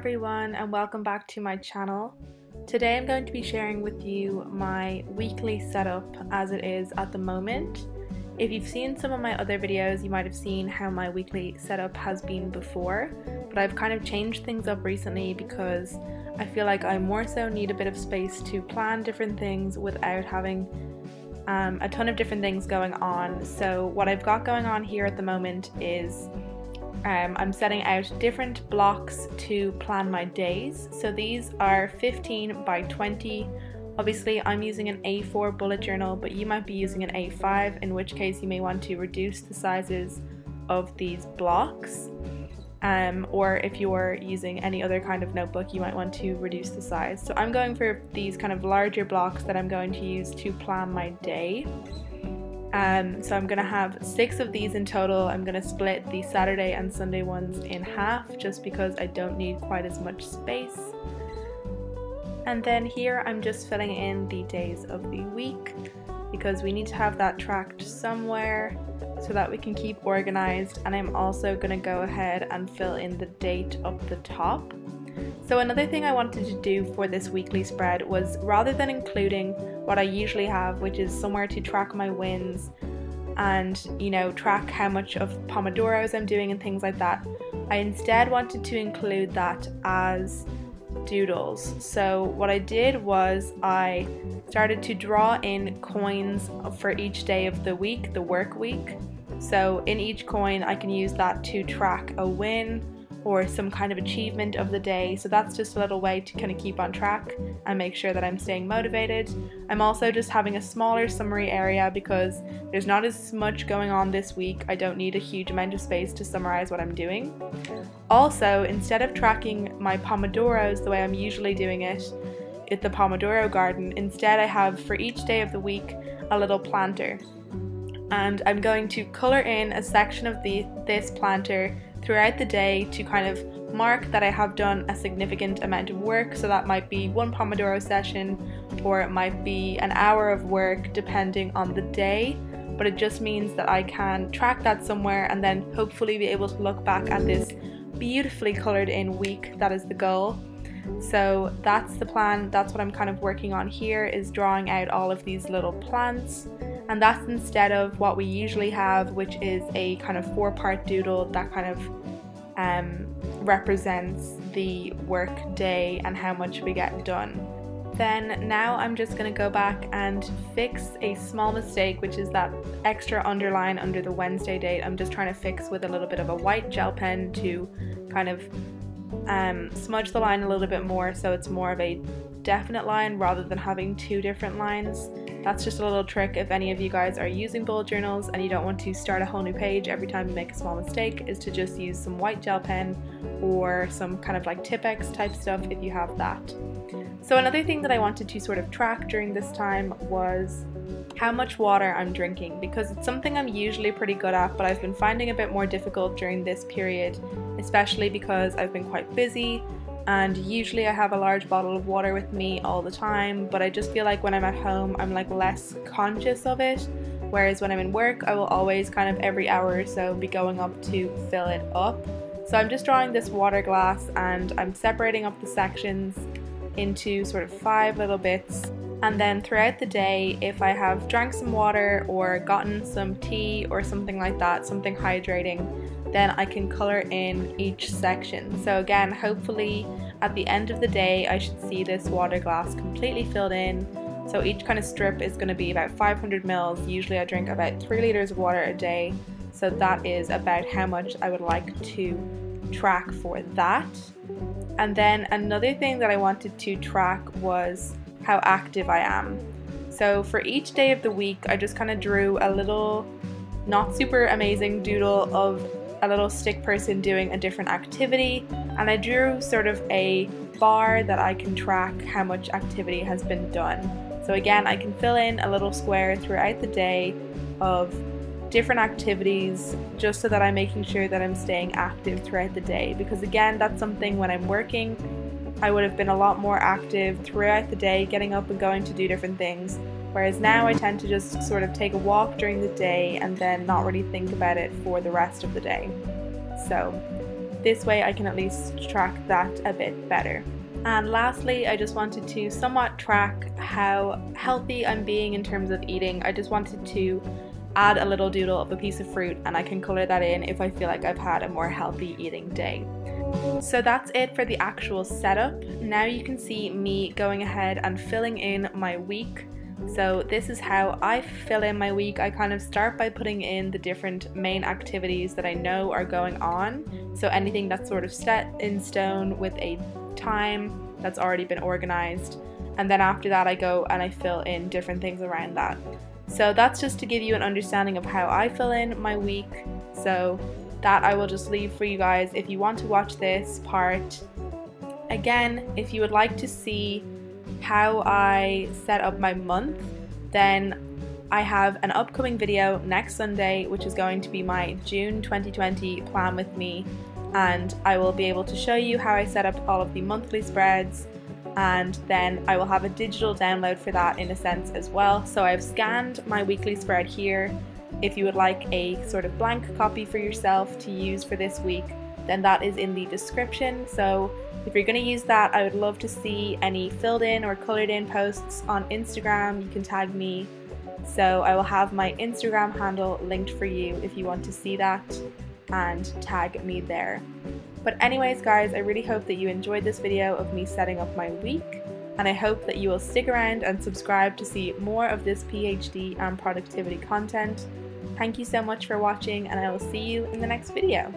everyone, and welcome back to my channel. Today I'm going to be sharing with you my weekly setup as it is at the moment. If you've seen some of my other videos, you might have seen how my weekly setup has been before, but I've kind of changed things up recently because I feel like I more so need a bit of space to plan different things without having a ton of different things going on. So what I've got going on here at the moment is I'm setting out different blocks to plan my days. So these are 15 by 20. Obviously I'm using an A4 bullet journal, but you might be using an A5, in which case you may want to reduce the sizes of these blocks. Or if you're using any other kind of notebook, you might want to reduce the size. So I'm going for these kind of larger blocks that I'm going to use to plan my day. So I'm going to have 6 of these in total. I'm going to split the Saturday and Sunday ones in half just because I don't need quite as much space. And then here I'm just filling in the days of the week because we need to have that tracked somewhere so that we can keep organized. And I'm also going to go ahead and fill in the date up the top. So another thing I wanted to do for this weekly spread was, rather than including what I usually have, which is somewhere to track my wins and, track how much of Pomodoros I'm doing and things like that, I instead wanted to include that as doodles. So what I did was I started to draw in coins for each day of the week, the work week. So in each coin I can use that to track a win or some kind of achievement of the day. So that's just a little way to kind of keep on track and make sure that I'm staying motivated. I'm also just having a smaller summary area because there's not as much going on this week. I don't need a huge amount of space to summarize what I'm doing. Also, instead of tracking my Pomodoros the way I'm usually doing it at the Pomodoro garden, instead I have for each day of the week a little planter. And I'm going to color in a section of this planter throughout the day to kind of mark that I have done a significant amount of work. So that might be one Pomodoro session, or it might be an hour of work depending on the day, but it just means that I can track that somewhere and then hopefully be able to look back at this beautifully colored in week. That is the goal. So that's the plan. That's what I'm kind of working on here, is drawing out all of these little plants. And that's instead of what we usually have, which is a kind of 4-part doodle that kind of represents the work day and how much we get done. Then now I'm just going to go back and fix a small mistake, which is that extra underline under the Wednesday date. I'm just trying to fix with a little bit of a white gel pen to kind of smudge the line a little bit more so it's more of a definite line rather than having 2 different lines. That's just a little trick if any of you guys are using bullet journals and you don't want to start a whole new page every time you make a small mistake, is to just use some white gel pen or some kind of like Tipp-Ex type stuff if you have that. So another thing that I wanted to sort of track during this time was how much water I'm drinking, because it's something I'm usually pretty good at, but I've been finding a bit more difficult during this period, especially because I've been quite busy. And usually I have a large bottle of water with me all the time, but I just feel like when I'm at home I'm like less conscious of it, whereas when I'm in work I will always kind of every hour or so be going up to fill it up. So I'm just drawing this water glass and I'm separating up the sections into sort of 5 little bits, and then throughout the day, if I have drank some water or gotten some tea or something like that, something hydrating, then I can color in each section. So again, hopefully at the end of the day I should see this water glass completely filled in. So each kind of strip is going to be about 500 mils. Usually I drink about 3 liters of water a day, so that is about how much I would like to track for that. And then another thing that I wanted to track was how active I am. So for each day of the week I just kind of drew a little not super amazing doodle of a little stick person doing a different activity, and I drew sort of a bar that I can track how much activity has been done. So again, I can fill in a little square throughout the day of different activities just so that I'm making sure that I'm staying active throughout the day, because again, that's something when I'm working I would have been a lot more active throughout the day, getting up and going to do different things, whereas now I tend to just sort of take a walk during the day and then not really think about it for the rest of the day. So This way I can at least track that a bit better. And lastly, I just wanted to somewhat track how healthy I'm being in terms of eating. I just wanted to add a little doodle of a piece of fruit, and I can color that in if I feel like I've had a more healthy eating day. So that's it for the actual setup. Now you can see me going ahead and filling in my week. So this is how I fill in my week. I kind of start by putting in the different main activities that I know are going on. So anything that's sort of set in stone with a time that's already been organized. And then after that I go and I fill in different things around that. So that's just to give you an understanding of how I fill in my week. So that I will just leave for you guys if you want to watch this part. Again, if you would like to see how I set up my month, then I have an upcoming video next Sunday, which is going to be my June 2020 plan with me, and I will be able to show you how I set up all of the monthly spreads, and then I will have a digital download for that in a sense as well. So I've scanned my weekly spread here. If you would like a sort of blank copy for yourself to use for this week, then that is in the description. So if you're going to use that, I would love to see any filled in or colored in posts on Instagram. You can tag me. So I will have my Instagram handle linked for you if you want to see that, and tag me there. But anyways guys, I really hope that you enjoyed this video of me setting up my week, and I hope that you will stick around and subscribe to see more of this PhD and productivity content. Thank you so much for watching, and I will see you in the next video.